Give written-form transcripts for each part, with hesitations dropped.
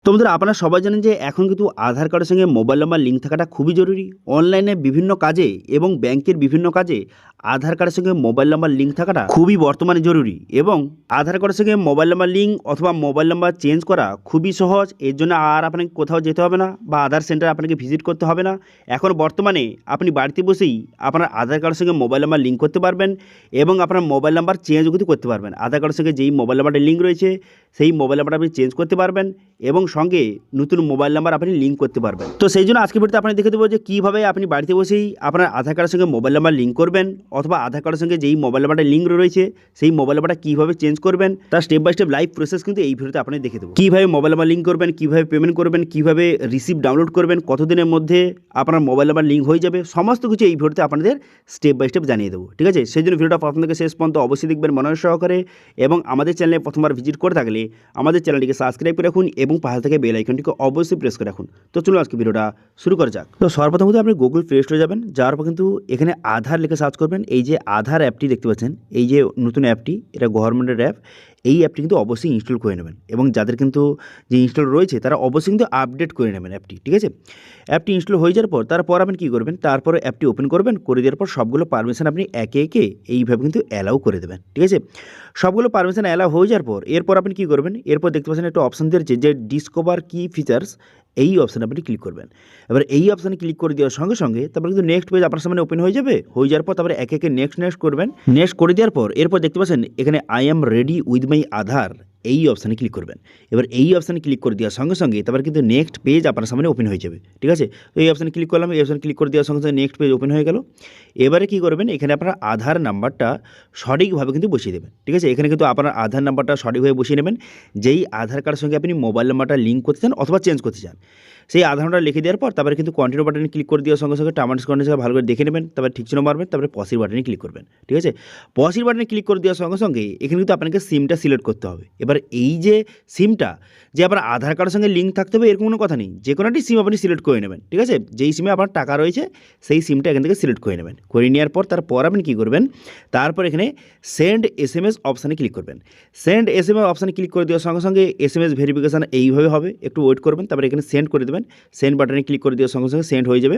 তো বন্ধুরা আপনারা সবাই জানেন যে এখন কিন্তু আধার কার্ডের সঙ্গে মোবাইল নাম্বার লিঙ্ক থাকাটা খুবই জরুরি। অনলাইনে বিভিন্ন কাজে এবং ব্যাংকের বিভিন্ন কাজে আধার কার্ডের সঙ্গে মোবাইল নাম্বার লিঙ্ক থাকাটা খুবই বর্তমানে জরুরি এবং আধার কার্ডের সঙ্গে মোবাইল নাম্বার লিঙ্ক অথবা মোবাইল নাম্বার চেঞ্জ করা খুবই সহজ। এর জন্য আর আপনাকে কোথাও যেতে হবে না বা আধার সেন্টার আপনাকে ভিজিট করতে হবে না। এখন বর্তমানে আপনি বাড়িতে বসেই আপনার আধার কার্ডের সঙ্গে মোবাইল নাম্বার লিঙ্ক করতে পারবেন এবং আপনার মোবাইল নাম্বার চেঞ্জও কিন্তু করতে পারবেন। আধার কার্ডের সঙ্গে যেই মোবাইল নাম্বারটা লিঙ্ক রয়েছে সেই মোবাইল নাম্বারটা আপনি চেঞ্জ করতে পারবেন এবং সঙ্গে নতুন মোবাইল নাম্বার আপনি লিঙ্ক করতে পারবেন। তো সেই জন্য আজকে ভিডিওতে আপনাকে দেখে দেবো যে কীভাবে আপনি বাড়িতে বসেই আপনার আধার কার্ডের সঙ্গে মোবাইল নাম্বার লিঙ্ক করবেন অথবা আধার কার্ডের সঙ্গে যেই মোবাইল নাম্বারটা লিঙ্ক রয়েছে সেই মোবাইল নাম্বারটা কীভাবে চেঞ্জ করবেন তার step by step live process কিন্তু এই ভিডিওতে আপনাকে দেখে দেবো। কীভাবে মোবাইল নাম্বার লিঙ্ক করবেন, কীভাবে পেমেন্ট করবেন, কীভাবে রিসিপ্ট ডাউনলোড করবেন, কতদিনের মধ্যে আপনার মোবাইল নাম্বার লিঙ্ক হয়ে যাবে, সমস্ত কিছু এই ভিডিওতে আপনাদের স্টেপ বাই স্টেপ জানিয়ে দেবো। ঠিক আছে, সেই জন্য ভিডিওটা প্রথম থেকে শেষ পর্যন্ত অবশ্যই দেখবেন মনোযোগ সহকারে এবং আমাদের চ্যানেলে প্রথমবার ভিজিট করে থাকলে আমাদের চ্যানেলটিকে সাবস্ক্রাইব করে রাখুন এবং পাশে থেকে বেল আইকনটিকে অবশ্যই প্রেস করে রাখুন। তো চলুন আজকে ভিডিওটা শুরু করা যাক। তো সর্বপ্রথমত আপনি গুগল প্লে স্টোরে যাবেন, যাওয়ার পর কিন্তু এখানে আধার লিখে সার্চ করবেন। এই যে আধার অ্যাপটি দেখতে পাচ্ছেন, এই যে নতুন অ্যাপটি, এটা গভর্নমেন্টের অ্যাপ। এই অ্যাপটি কিন্তু অবশ্যই ইনস্টল করে নেবেন এবং যাদের কিন্তু যে ইনস্টল রয়েছে তারা অবশ্যই কিন্তু আপডেট করে নেবেন অ্যাপটি। ঠিক আছে, অ্যাপটি ইনস্টল হয়ে যাওয়ার পর তারপর আপনি কী করবেন, তারপরে অ্যাপটি ওপেন করবেন, করে দেওয়ার পর সবগুলো পারমিশন আপনি একে একে এইভাবে কিন্তু অ্যালাউ করে দেবেন। ঠিক আছে, সবগুলো পারমিশন অ্যালাউ হয়ে যাওয়ার পর এরপর আপনি কী করবেন, এরপর দেখতে পাচ্ছেন একটা অপশান দিয়েছে যে ডিসকভার কি ফিচার্স, এই অপশানে আপনি ক্লিক করবেন। এবার এই অপশানে ক্লিক করে দেওয়ার সঙ্গে সঙ্গে তারপরে কিন্তু নেক্সট পেজ আপনার সামনে ওপেন হয়ে যাবে। হয়ে যাওয়ার পর তারপরে একে একে নেক্সট করবেন। নেক্সট করে দেওয়ার পর এরপর দেখতে পাচ্ছেন এখানে I am ready with my Aadhaar, এই অপশানে ক্লিক করবেন। এবার এই অপশানে ক্লিক করে দেওয়ার সঙ্গে সঙ্গে তারপরে কিন্তু নেক্সট পেজ আপনার সামনে ওপেন হয়ে যাবে। ঠিক আছে, তো এই অপশানে ক্লিক করলাম, এই অপশানে ক্লিক করে দেওয়ার সঙ্গে সঙ্গে নেক্সট পেজ ওপেন হয়ে গেল। এবারে কী করবেন, এখানে আপনার আধার নাম্বারটা সঠিকভাবে কিন্তু বসিয়ে দেবেন। ঠিক আছে, এখানে কিন্তু আপনার আধার নাম্বারটা সঠিকভাবে বসিয়ে নেবেন। যেই আধার কার্ডের সঙ্গে আপনি মোবাইল নাম্বারটা লিঙ্ক করতে চান অথবা চেঞ্জ করতে চান, সেই আধার নাম্বারটা লিখে দেওয়ার পর তারপরে কিন্তু কন্টিনিউ বাটনে ক্লিক করে দেওয়ার সঙ্গে সঙ্গে টার্মস কন্ডিশন ভালো করে দেখে নেবেন, তারপরে ঠিক চিহ্ন মারবেন, তারপরে পসির বাটনে ক্লিক করবেন। ঠিক আছে, পসির বাটনে ক্লিক করে দেওয়ার সঙ্গে সঙ্গে এখানে কিন্তু আপনাকে সিমটা সিলেক্ট করতে হবে। এবার এই যে সিমটা যে আপনার আধার কার্ডের সঙ্গে লিঙ্ক থাকতে হবে এরকম কোনো কথা নেই, যে কোনো একটি সিম আপনি সিলেক্ট করে নেবেন। ঠিক আছে, যেই সিমে আপনার টাকা রয়েছে সেই সিমটা এখান থেকে সিলেক্ট করে নেবেন। করে নেওয়ার পর তারপর আপনি কী করবেন, তারপর এখানে সেন্ড SMS অপশানে ক্লিক করবেন। সেন্ড SMS অপশানে ক্লিক করে দেওয়ার সঙ্গে সঙ্গে SMS ভেরিফিকেশান এইভাবে হবে, একটু ওয়েট করবেন, তারপরে এখানে সেন্ড করে দেবেন। সেন্ড বাটনে ক্লিক করে দেওয়ার সঙ্গে সঙ্গে সেন্ড হয়ে যাবে।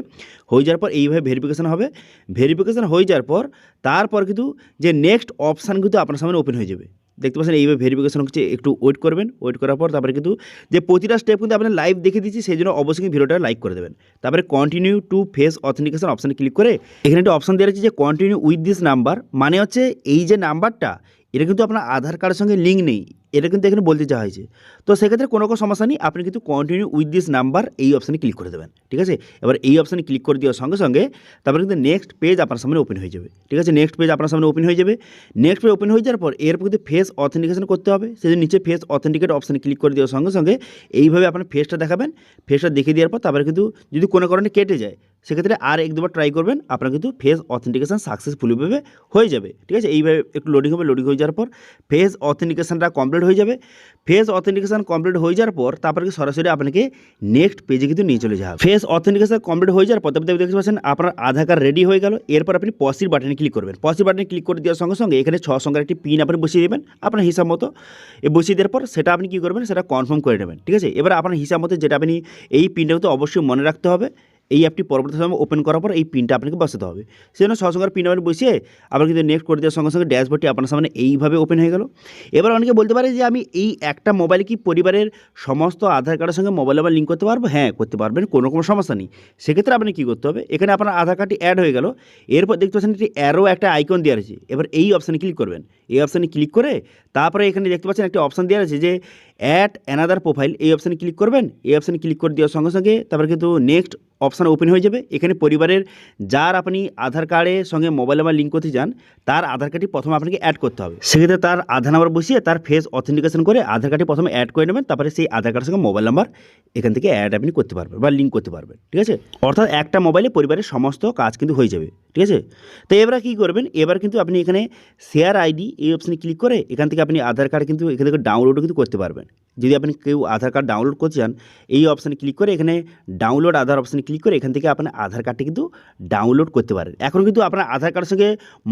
হয়ে যাওয়ার পর এইভাবে ভেরিফিকেশান হবে। ভেরিফিকেশান হয়ে যাওয়ার পর তারপর কিন্তু যে নেক্সট অপশান কিন্তু আপনার সামনে ওপেন হয়ে যাবে। দেখতে পাচ্ছেন এইভাবে ভেরিফিকেশন হচ্ছে, একটু ওয়েট করবেন। ওয়েট করার পর তারপরে কিন্তু যে প্রতিটা স্টেপ কিন্তু আপনার লাইভ দেখে দিচ্ছি, সেই জন্য অবশ্যই কিন্তু ভিডিওটা লাইক করে দেবেন। তারপরে কন্টিনিউ টু ফেস অথেন্টিকেশন অপশানে ক্লিক করে এখানে একটা অপশান দেওয়া আছে যে কন্টিনিউ উইথ দিস নাম্বার, মানে হচ্ছে এই যে নাম্বারটা এটা কিন্তু আপনার আধার কার্ডের সঙ্গে লিঙ্ক নেই, এটা কিন্তু এখানে বলতে চাওয়া হয়েছে। তো সেক্ষেত্রে কোনো সমস্যা নেই, আপনি কিন্তু কন্টিনিউ উইথ দিস নাম্বার এই অপশানে ক্লিক করে দেবেন। ঠিক আছে, এবার এই অপশানে ক্লিক করে দেওয়ার সঙ্গে সঙ্গে তারপরে কিন্তু নেক্সট পেজ আপনার সামনে ওপেন হয়ে যাবে। ঠিক আছে, নেক্সট পেজ আপনার সামনে ওপেন হয়ে যাবে। নেক্সট পেজ ওপেন হয়ে যাওয়ার পর এরপর কিন্তু ফেস অথেন্টিকেশন করতে হবে। সেই জন্য নিচে ফেস অথেন্টিকেট অপশানে ক্লিক করে দেওয়ার সঙ্গে সঙ্গে এইভাবে আপনার ফেসটা দেখাবেন। ফেসটা দেখিয়ে দেওয়ার পর তারপরে কিন্তু যদি কোনো কারণে কেটে যায় সেক্ষেত্রে আর এক দুবার ট্রাই করবেন, আপনার কিন্তু ফেস অথেন্টিকেশন সাকসেসফুলিভাবে হয়ে যাবে। ঠিক আছে, এইভাবে একটু লোডিং হবে, লোডিং হয়ে যাওয়ার পর ফেস অথেন্টিকেশনটা কমপ্লিট হয়ে যাবে। ফেস অথেন্টিকেশন কমপ্লিট হয়ে যাওয়ার পর তারপরে সরাসরি আপনাকে নেক্সট পেজে কিন্তু নিয়ে চলে যাবে। ফেস অথেন্টিকেশন কমপ্লিট হয়ে যাওয়ার পর তারপরে দেখতে পাচ্ছেন আপনার আধার কার্ড রেডি হয়ে গেল। এরপর আপনি পসির বাটনে ক্লিক করবেন। পসির বাটনে ক্লিক করে দেওয়ার সঙ্গে সঙ্গে এখানে 6 সংখ্যার একটি পিন আপনি বসিয়ে দেবেন আপনার হিসাব মতো। বসিয়ে দেওয়ার পর সেটা আপনি কী করবেন, সেটা কনফার্ম করে নেবেন। ঠিক আছে, এবার আপনার হিসাব মতো যেটা আপনি এই পিনটা কিন্তু অবশ্যই মনে রাখতে হবে। এই অ্যাপটি পরবর্তী সময় ওপেন করার পর এই পিনটা আপনাকে বসাতে হবে। সেজন্য সঙ্গে পিন আপনি বসিয়ে আবার কিন্তু নেক্সট করে দেওয়ার সঙ্গে সঙ্গে ড্যাশবোর্ডটি আপনার সামনে এইভাবে ওপেন হয়ে গেল। এবার অনেকে বলতে পারে যে আমি এই একটা মোবাইলে কি পরিবারের সমস্ত আধার কার্ডের সঙ্গে মোবাইল নাম্বার লিঙ্ক করতে পারবো? হ্যাঁ, করতে পারবেন, কোনো সমস্যা নেই। সেক্ষেত্রে আপনি কী করতে হবে, এখানে আপনার আধার কার্ডটি অ্যাড হয়ে গেল। এরপর দেখতে পাচ্ছেন একটি অ্যারো একটা আইকন দেওয়া আছে। এবার এই অপশানে ক্লিক করবেন। এই অপশানে ক্লিক করে তারপরে এখানে দেখতে পাচ্ছেন একটা অপশান দেওয়া আছে যে অ্যাড অ্যানাদার প্রোফাইল, এই অপশানে ক্লিক করবেন। এই অপশানে ক্লিক করে দেওয়ার সঙ্গে সঙ্গে তারপরে কিন্তু নেক্সট অপশান ওপেন হয়ে যাবে। এখানে পরিবারের যার আপনি আধার কার্ডের সঙ্গে মোবাইল নাম্বার লিঙ্ক করতে চান তার আধার কার্ডটি প্রথমে আপনাকে অ্যাড করতে হবে। সেক্ষেত্রে তার আধার নাম্বার বসিয়ে তার ফেস অথেন্টিকেশন করে আধার কার্ডটি প্রথমে অ্যাড করে নেবেন। তারপরে সেই আধার কার্ডের সঙ্গে মোবাইল নাম্বার এখান থেকে অ্যাড আপনি করতে পারবেন বা লিঙ্ক করতে পারবেন। ঠিক আছে, অর্থাৎ একটা মোবাইলে পরিবারের সমস্ত কাজ কিন্তু হয়ে যাবে। ঠিক আছে, তো এবার কী করবেন, এবার কিন্তু আপনি এখানে শেয়ার আইডি এই অপশানে ক্লিক করে এখান থেকে আপনি আধার কার্ড কিন্তু এখান থেকে ডাউনলোডও কিন্তু করতে পারবেন। যদি আপনি কেউ আধার কার্ড ডাউনলোড করতে চান এই অপশানে ক্লিক করে এখানে ডাউনলোড আধার অপশানে ক্লিক করে এখান থেকে আপনার আধার কার্ডটি কিন্তু ডাউনলোড করতে পারেন। এখন কিন্তু আপনার আধার কার্ডের সঙ্গে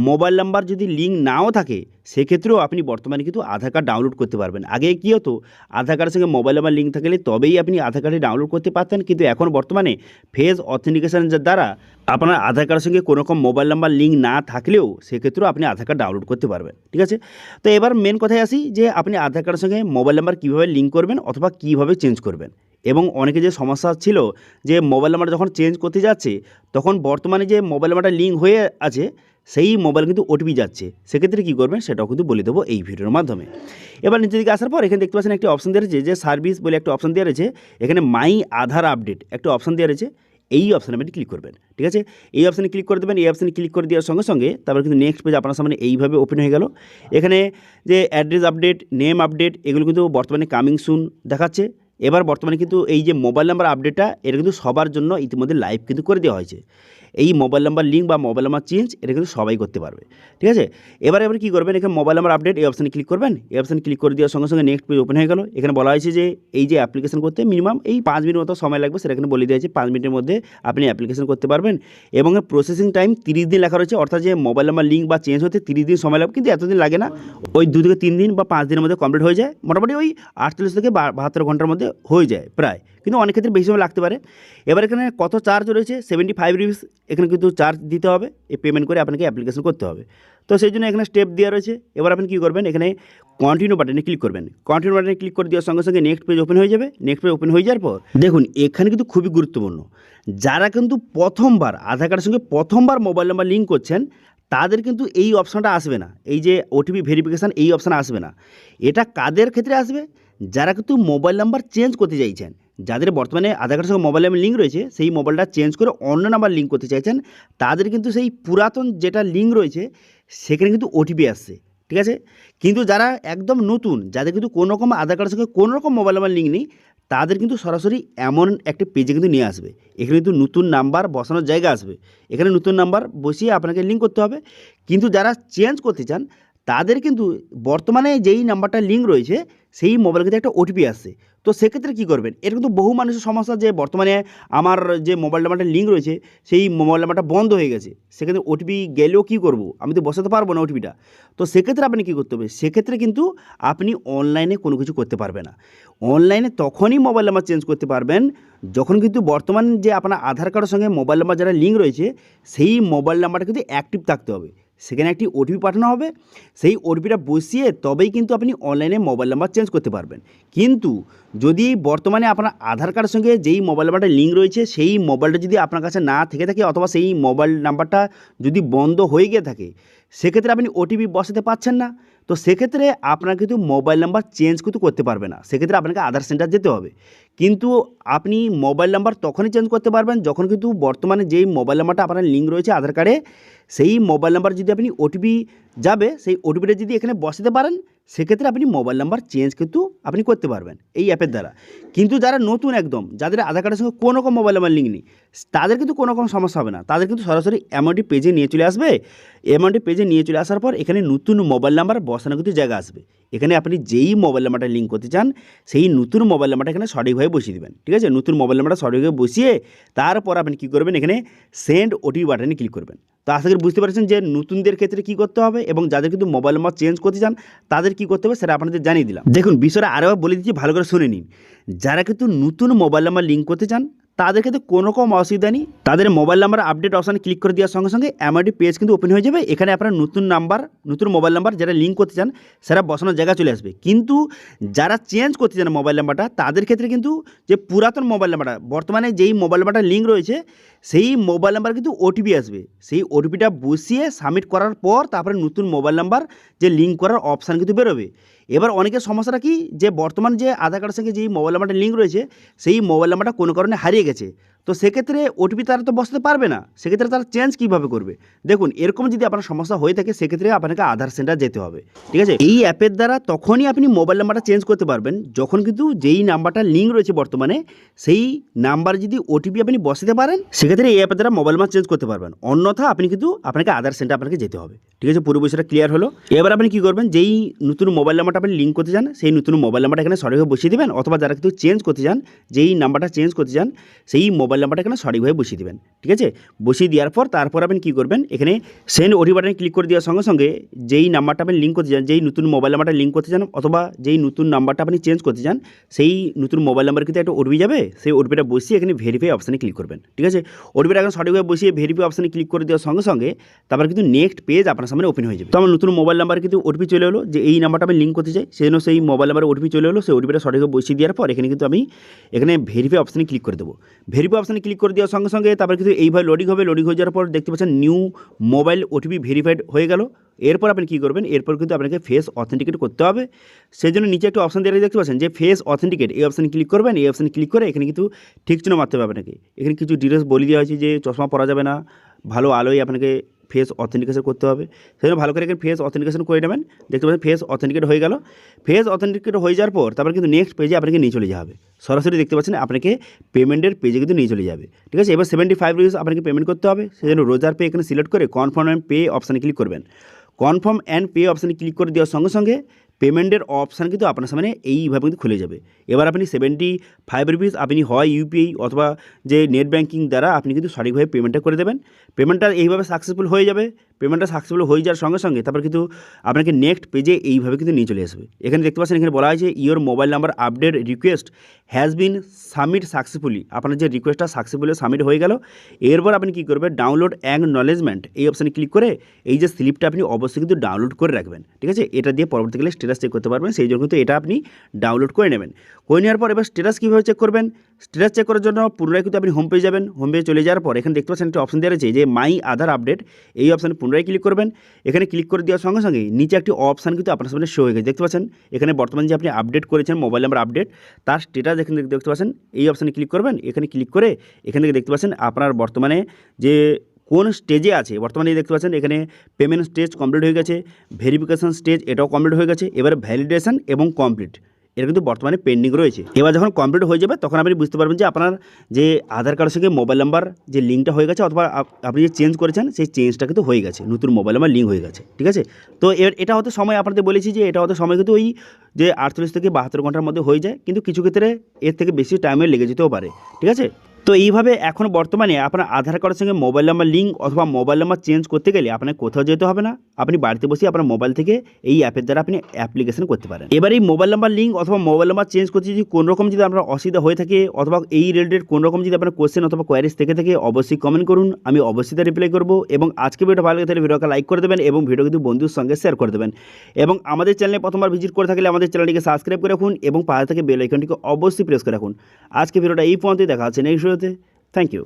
মোবাইল নাম্বার যদি লিঙ্ক নাও থাকে সেক্ষেত্রেও আপনি বর্তমানে কিন্তু আধার কার্ড ডাউনলোড করতে পারবেন। আগে কী হতো, আধার কার্ডের সঙ্গে মোবাইল নাম্বার লিঙ্ক থাকলে তবেই আপনি আধার কার্ডে ডাউনলোড করতে পারতেন, কিন্তু এখন বর্তমানে ফেস অথেন্টিকেশনের দ্বারা আপনার আধার কার্ডের সঙ্গে কোনো রকম মোবাইল নাম্বার লিঙ্ক না থাকলেও সেক্ষেত্রেও আপনি আধার কার্ড ডাউনলোড করতে পারবেন। ঠিক আছে, তো এবার মেন কথায় আসি যে আপনি আধার কার্ডের সঙ্গে মোবাইল নাম্বার কীভাবে লিঙ্ক করবেন অথবা কীভাবে চেঞ্জ করবেন। এবং অনেকে যে সমস্যা ছিল যে মোবাইল নাম্বার যখন চেঞ্জ করতে যাচ্ছে তখন বর্তমানে যে মোবাইল নাম্বারটা লিঙ্ক হয়ে আছে সেই মোবাইল কিন্তু ওটিপি যাচ্ছে, সেক্ষেত্রে কী করবেন সেটাও কিন্তু বলে দেবো এই ভিডিওর মাধ্যমে। এবার নিচের দিকে আসার পর এখানে দেখতে পাচ্ছেন একটি অপশন দেওয়া রয়েছে যে সার্ভিস বলে একটা অপশন দেওয়া রয়েছে, এখানে মাই আধার আপডেট একটা অপশন দেওয়া রয়েছে, এই অপশানে আপনি ক্লিক করবেন। ঠিক আছে, এই অপশানে ক্লিক করে দেবেন। এই অপশানে ক্লিক করে দেওয়ার সঙ্গে সঙ্গে তারপর কিন্তু নেক্সট পেজ আপনার সামনে এইভাবে ওপেন হয়ে গেল। এখানে যে অ্যাড্রেস আপডেট, নেম আপডেট এগুলো কিন্তু বর্তমানে কামিং সুন দেখাচ্ছে। এবার বর্তমানে কিন্তু এই যে মোবাইল নাম্বার আপডেটটা এটা কিন্তু সবার জন্য ইতিমধ্যে লাইভ কিন্তু করে দেওয়া হয়েছে। এই মোবাইল নাম্বার লিঙ্ক বা মোবাইল নাম্বার চেঞ্জ এটা কিন্তু সবাই করতে পারবে। ঠিক আছে, এবারে কী করবেন, এখানে মোবাইল নাম্বার আপডেট এই অপশানে ক্লিক করবেন। এই অপশানে ক্লিক করে দেওয়ার সঙ্গে সঙ্গে নেক্সট পেজ ওপেন হয়ে গেল। এখানে বলা হয়েছে যে এই যে অ্যাপ্লিকেশন করতে মিনিমাম এই 5 মিনিট মতো সময় লাগবে, সেটা এখানে বলে দেওয়া হয়েছে 5 মিনিটের মধ্যে আপনি অ্যাপ্লিকেশন করতে পারবেন। এবং প্রসেসিং টাইম 30 দিন লেখা রয়েছে, অর্থাৎ যে মোবাইল নাম্বার লিঙ্ক বা চেঞ্জ হতে 30 দিন সময় লাগবে, কিন্তু এতদিন লাগে না, ওই 2 থেকে 3 দিন বা 5 দিনের মধ্যে কমপ্লিট হয়ে যায়। মোটামুটি ওই 48 থেকে 72 ঘন্টার মধ্যে হয়ে যায় প্রায়, কিন্তু অনেক ক্ষেত্রে বেশি সময় লাগতে পারে। এবার এখানে কত চার্জ রয়েছে, 75 রুপিস এখানে কিন্তু চার্জ দিতে হবে, এই পেমেন্ট করে আপনাকে অ্যাপ্লিকেশন করতে হবে। তো সেই জন্য এখানে স্টেপ দেওয়া রয়েছে। এবার আপনি কী করবেন, এখানে কন্টিনিউ বাটনে ক্লিক করবেন। কন্টিনিউ বাটনে ক্লিক করে দেওয়ার সঙ্গে সঙ্গে নেক্সট পেজ ওপেন হয়ে যাবে। নেক্সট পেজ ওপেন হয়ে যাওয়ার পর দেখুন এখানে কিন্তু খুবই গুরুত্বপূর্ণ, যারা কিন্তু প্রথমবার আধার কার্ডের সঙ্গে প্রথমবার মোবাইল নাম্বার লিঙ্ক করছেন তাদের কিন্তু এই অপশানটা আসবে না, এই যে ওটিপি ভেরিফিকেশান এই অপশান আসবে না। এটা কাদের ক্ষেত্রে আসবে, যারা কিন্তু মোবাইল নাম্বার চেঞ্জ করতে চাইছেন, যাদের বর্তমানে আধার কার্ডের সঙ্গে মোবাইল নাম্বার লিঙ্ক রয়েছে সেই মোবাইলটা চেঞ্জ করে অন্য নাম্বার লিঙ্ক করতে চাইছেন, তাদের কিন্তু সেই পুরাতন যেটা লিঙ্ক রয়েছে সেখানে কিন্তু ওটিপি আসছে। ঠিক আছে, কিন্তু যারা একদম নতুন, যাদের কিন্তু কোনো রকম আধার কার্ডের সঙ্গে কোনো রকম মোবাইল নাম্বার লিঙ্ক নেই, তাদের কিন্তু সরাসরি এমন একটা পেজে কিন্তু নিয়ে আসবে। এখানে কিন্তু নতুন নাম্বার বসানোর জায়গা আসবে, এখানে নতুন নাম্বার বসিয়ে আপনাকে লিঙ্ক করতে হবে। কিন্তু যারা চেঞ্জ করতে চান তাদের কিন্তু বর্তমানে যেই নাম্বারটা লিঙ্ক রয়েছে সেই মোবাইল কিন্তু একটা ওটিপি আসছে। তো সেক্ষেত্রে কী করবেন, এর কিন্তু বহু মানুষের সমস্যা যে বর্তমানে আমার যে মোবাইল নাম্বারটা লিঙ্ক রয়েছে সেই মোবাইল নাম্বারটা বন্ধ হয়ে গেছে, সেক্ষেত্রে ওটিপি গেলেও কী করব, আমি তো বসাতে পারবো না ওটিপিটা। তো সেক্ষেত্রে আপনি কী করতে হবে, সেক্ষেত্রে কিন্তু আপনি অনলাইনে কোনো কিছু করতে পারবে না। অনলাইনে তখনই মোবাইল নাম্বার চেঞ্জ করতে পারবেন যখন কিন্তু বর্তমান যে আপনার আধার কার্ডের সঙ্গে মোবাইল নাম্বার যারা লিঙ্ক রয়েছে সেই মোবাইল নাম্বারটা কিন্তু অ্যাক্টিভ থাকতে হবে, সেখানে একটি ওটিপি পাঠানো হবে, সেই ওটিপিটা বসিয়ে তবেই কিন্তু আপনি অনলাইনে মোবাইল নাম্বার চেঞ্জ করতে পারবেন। কিন্তু যদি বর্তমানে আপনার আধার কার্ডের সঙ্গে যেই মোবাইল নাম্বারটা লিঙ্ক রয়েছে সেই মোবাইলটা যদি আপনার কাছে না থেকে থাকে অথবা সেই মোবাইল নাম্বারটা যদি বন্ধ হয়ে গিয়ে থাকে, সেক্ষেত্রে আপনি ওটিপি বসাতে পারছেন না। তো সেক্ষেত্রে আপনার কিন্তু মোবাইল নাম্বার চেঞ্জ কিন্তু করতে পারবে না, সেক্ষেত্রে আপনাকে আধার সেন্টার যেতে হবে। কিন্তু আপনি মোবাইল নাম্বার তখনই চেঞ্জ করতে পারবেন যখন কিন্তু বর্তমানে যেই মোবাইল নাম্বারটা আপনার লিঙ্ক রয়েছে আধার কার্ডে সেই মোবাইল নাম্বার যদি আপনি ওটিপি যাবে সেই ওটিপিটা যদি এখানে বসাতে পারেন সেক্ষেত্রে আপনি মোবাইল নাম্বার চেঞ্জ কিন্তু আপনি করতে পারবেন এই অ্যাপের দ্বারা। কিন্তু যারা নতুন একদম, যাদের আধার কার্ডের সঙ্গে কোনো রকম মোবাইল নাম্বার লিঙ্ক নেই, তাদের কিন্তু কোনো রকম সমস্যা হবে না, তাদের কিন্তু সরাসরি এমনটি পেজে নিয়ে চলে আসবে। এমনটি পেজে নিয়ে চলে আসার পর এখানে নতুন মোবাইল নাম্বার বসানো কিন্তু জায়গা আসবে। এখানে আপনি যেই মোবাইল নাম্বারটা লিঙ্ক করতে চান সেই নতুন মোবাইল নাম্বারটা এখানে সঠিকভাবে বসিয়ে দেবেন। ঠিক আছে, নতুন মোবাইল নাম্বারটা সঠিকভাবে বসিয়ে তারপর আপনি কী করবেন, এখানে সেন্ড ওটিপি বাটনে ক্লিক করবেন। তো আশা করি বুঝতে পারছেন যে নতুনদের ক্ষেত্রে কী করতে হবে এবং যাদের কিন্তু মোবাইল নাম্বার চেঞ্জ করতে চান তাদের কী করতে হবে সেটা আপনাদের জানিয়ে দিলাম। দেখুন বিষয়টা আরও বলে দিচ্ছি, ভালো করে শুনে নিন। যারা কিন্তু নতুন মোবাইল নাম্বার লিঙ্ক করতে চান তাদের ক্ষেত্রে কোনো রকম অসুবিধা নেই, তাদের মোবাইল নাম্বার আপডেট অপশানে ক্লিক করে দেওয়ার সঙ্গে সঙ্গে এমআরডি পেজ কিন্তু ওপেন হয়ে যাবে। এখানে আপনার নতুন নাম্বার, নতুন মোবাইল নাম্বার যারা লিঙ্ক করতে চান সেটা বসানোর জায়গা চলে আসবে। কিন্তু যারা চেঞ্জ করতে চান মোবাইল নাম্বারটা তাদের ক্ষেত্রে কিন্তু যে পুরাতন মোবাইল নাম্বারটা, বর্তমানে যেই মোবাইল নাম্বারটা লিঙ্ক রয়েছে সেই মোবাইল নাম্বার কিন্তু ওটিপি আসবে, সেই ওটিপিটা বসিয়ে সাবমিট করার পর তারপরে নতুন মোবাইল নাম্বার যে লিঙ্ক করার অপশান কিন্তু বেরোবে। এবার অনেকের সমস্যাটা কি, যে বর্তমান যে আধার কার্ডের সঙ্গে যেই মোবাইল নাম্বারটা লিঙ্ক রয়েছে সেই মোবাইল নাম্বারটা কোনো কারণে হারিয়ে গেছে, তো সেক্ষেত্রে ওটিপি তারা তো বসাতে পারবে না, সেক্ষেত্রে তারা চেঞ্জ কীভাবে করবে। দেখুন এরকম যদি আপনার সমস্যা হয়ে থাকে সেক্ষেত্রে আপনাকে আধার সেন্টার যেতে হবে। ঠিক আছে, এই অ্যাপের দ্বারা তখনই আপনি মোবাইল নাম্বারটা চেঞ্জ করতে পারবেন যখন কিন্তু যেই নাম্বারটা লিঙ্ক রয়েছে বর্তমানে সেই নাম্বার যদি ওটিপি আপনি বসাতে পারেন সেক্ষেত্রে এই অ্যাপের দ্বারা মোবাইল নাম্বার চেঞ্জ করতে পারবেন, অন্যথা আপনি কিন্তু আপনাকে আধার সেন্টার আপনাকে যেতে হবে। ঠিক আছে, পুরো বিষয়টা ক্লিয়ার হলো। এবার আপনি কী করবেন, যেই নতুন মোবাইল নাম্বারটা আপনি লিঙ্ক করতে চান সেই নতুন মোবাইল নাম্বারটা এখানে সঠিকভাবে বসিয়ে দেবেন, অথবা যারা কিন্তু চেঞ্জ করতে চান যেই নাম্বারটা চেঞ্জ করতে চান সেই মোবাইল মোবাইল নাম্বারটা এখানে সঠিকভাবে বসিয়ে দেবেন। ঠিক আছে, বসিয়ে দেওয়ার পর তারপর আপনি কী করবেন, এখানে সেন্ড ওটিপি বাটনে ক্লিক করে দেওয়ার সঙ্গে সঙ্গে যেই নাম্বারটা আপনি লিঙ্ক করতে চান, যেই নতুন মোবাইল নাম্বারটা লিঙ্ক করতে চান অথবা যেই নতুন নাম্বারটা আপনি চেঞ্জ করতে চান, সেই নতুন মোবাইল নাম্বার কিন্তু একটা ওটিপি যাবে, সেই ওটিপিটা বসিয়ে এখানে ভেরিফাই অপশানে ক্লিক করবেন। ঠিক আছে, ওটিপিটা এখন সঠিকভাবে বসিয়ে ভেরিফাই অপশানে ক্লিক করে দেওয়ার সঙ্গে সঙ্গে তারপর কিন্তু নেক্সট পেজ আপনার সামনে ওপেন হয়ে যাবে। তো আমার নতুন মোবাইল নাম্বার কিন্তু ওটিপি চলে এলো, যে এই নাম্বারটা আমি লিঙ্ক করতে চাই, সেই জন্য সেই মোবাইল নাম্বারে ওটিপি চলে এলো। সেই ওটিপিটা সঠিকভাবে বসিয়ে দেওয়ার পর এখানে কিন্তু আমি এখানে ভেরিফাই অপশানে ক্লিক করে দেবো। ভেরিফাই অপশানে ক্লিক করে দেওয়ার সঙ্গে সঙ্গে তারপর কিন্তু এইভাবে লোডিং হবে। লোডিং হয়ে যাওয়ার পর দেখতে পাচ্ছেন নিউ মোবাইল ওটিপি ভেরিফাইড হয়ে গেল। এরপর আপনি কী করবেন, এরপর কিন্তু আপনাকে ফেস অথেন্টিকেট করতে হবে। সেই জন্য নিচে একটা অপশান দিয়ে দেখতে পাচ্ছেন যে ফেস অথেন্টিকেট, এই অপশানে ক্লিক করবেন। এই অপশানে ক্লিক করে এখানে কিন্তু ঠিক চিহ্ন মারতে হবে আপনাকে। এখানে কিছু ডিটেলস বলে দেওয়া হয়েছে যে চশমা পরা যাবে না, ভালো আলোয় আপনাকে ফেস অথেন্টিকেশন করতে হবে। সেই জন্য ভালো করে এখানে ফেস অথেন্টিকেশন করে নেবেন। দেখতে পাচ্ছেন ফেস অথেন্টিকেট হয়ে গেল। ফেস অথেন্টিকেট হয়ে যাওয়ার পর তারপর কিন্তু নেক্সট পেজে আপনাকে নিয়ে চলে যাবে। সরাসরি দেখতে পাচ্ছেন আপনাকে পেমেন্টের পেজে কিন্তু নিয়ে চলে যাবে। ঠিক আছে, এবার 75 রুপিস আপনাকে পেমেন্ট করতে হবে। সেই জন্য রোজার পে এখানে সিলেক্ট করে কনফার্ম অ্যান্ড পে অপশানে ক্লিক করবেন। কনফার্ম অ্যান্ড পে অপশানে ক্লিক করে দেওয়ার সঙ্গে সঙ্গে পেমেন্টের অপশান কিন্তু আপনার সামনে এইভাবে কিন্তু খুলে যাবে। এবার আপনি 75 রুপিস আপনি হয় ইউপিআই অথবা যে নেট ব্যাঙ্কিং দ্বারা আপনি কিন্তু সঠিকভাবে পেমেন্টটা করে দেবেন। পেমেন্টটা এইভাবে সাকসেসফুল হয়ে যাবে। পেমেন্টটা সাকসেসফুল হয়ে যাওয়ার সঙ্গে সঙ্গে তারপর কিন্তু আপনাকে নেক্সট পেজে এইভাবে কিন্তু নিয়ে চলে আসবে। এখানে দেখতে পাচ্ছেন এখানে বলা হয়েছে your mobile number update request has been submit successfully. আপনার যে রিকোয়েস্টটা সাকসেসফুলি সাবমিট হয়ে গেল। এরপর আপনি কী করবেন, ডাউনলোড অ্যাকনলেজমেন্ট এই অপশানে ক্লিক করে এই যে স্লিপটা আপনি অবশ্যই কিন্তু ডাউনলোড করে রাখবেন। ঠিক আছে, এটা দিয়ে পরবর্তীকালে স্ট্যাটাস চেক করতে পারবেন। সেই জন্য কিন্তু এটা আপনি ডাউনলোড করে নেবেন। করে নেওয়ার পর এবার স্ট্যাটাস কীভাবে চেক করবেন, স্ট্যাটাস চেক করার জন্য পুনরায় কিন্তু আপনি হোম পেজে যাবেন। হোম পেজে চলে যাওয়ার পর এখানে দেখতে পাচ্ছেন একটা অপশন দেওয়া রয়েছে যে মাই আধার আপডেট, এই অপশানে পুনরায় ক্লিক করবেন। এখানে ক্লিক করে দেওয়ার সঙ্গে সঙ্গে নিচে একটি অপশান কিন্তু আপনার সামনে শো হয়ে গেছে। দেখতে পাচ্ছেন এখানে বর্তমানে যে আপনি আপডেট করেছেন মোবাইল নাম্বার আপডেট, তার স্ট্যাটাস এখানে দেখতে পাচ্ছেন। এই অপশানে ক্লিক করবেন। এখানে ক্লিক করে এখান থেকে দেখতে পাচ্ছেন আপনার বর্তমানে যে কোন স্টেজে আছে, বর্তমানে দেখতে পাচ্ছেন এখানে পেমেন্ট স্টেজ কমপ্লিট হয়ে গেছে, ভেরিফিকেশন স্টেজ এটাও কমপ্লিট হয়ে গেছে। এবার ভ্যালিডেশন এবং কমপ্লিট এটা কিন্তু বর্তমানে পেন্ডিং রয়েছে। এবার যখন কমপ্লিট হয়ে যাবে তখন আপনি বুঝতে পারবেন যে আপনার যে আধার কার্ডের সঙ্গে মোবাইল নাম্বার যে লিঙ্কটা হয়ে গেছে অথবা আপনি যে চেঞ্জ করেছেন সেই চেঞ্জটা কিন্তু হয়ে গেছে, নতুন মোবাইল নাম্বার লিঙ্ক হয়ে গেছে। ঠিক আছে, তো এটা হতে সময় আপনাদের বলেছি যে এটা হতে সময় কিন্তু ওই যে 48 থেকে 72 ঘন্টার মধ্যে হয়ে যায়, কিন্তু কিছু ক্ষেত্রে এর থেকে বেশি টাইমে লেগে যেতেও পারে। ঠিক আছে, তো এইভাবে এখন বর্তমানে আপনার আধার কার্ডের সঙ্গে মোবাইল নাম্বার লিঙ্ক অথবা মোবাইল নাম্বার চেঞ্জ করতে গেলে আপনার কোথাও যেতে হবে না। আপনি বাড়িতে বসে আপনার মোবাইল থেকে এই অ্যাপের দ্বারা আপনি অ্যাপ্লিকেশন করতে পারেন। এবার এই মোবাইল নাম্বার লিঙ্ক অথবা মোবাইল নাম্বার চেঞ্জ করতে যদি কোনো রকম যদি আপনার অসুবিধা হয়ে থাকে অথবা এই রিলেটেড কোনো রকম যদি আপনার কোয়েশ্চেন অথবা কোয়ারিজ থেকে থাকে অবশ্যই কমেন্ট করুন, আমি অবশ্যই তার রিপ্লাই করবো। এবং আজকে ভিডিও ভালো লাগে তাহলে ভিডিওকে লাইক করে দেবেন এবং ভিডিও কিন্তু বন্ধুর সঙ্গে শেয়ার করে দেবেন। এবং আমাদের চ্যানেলে প্রথমবার ভিজিট করে থাকলে আমাদের চ্যানেলটিকে সাবস্ক্রাইব করে রাখুন এবং পাশে থেকে বেল আইকনটিকে অবশ্যই প্রেস করে রাখুন। আজকে ভিডিওটা এই পর্যন্তই, দেখা হচ্ছে নেক্সট ভিডিওতে। Thank you.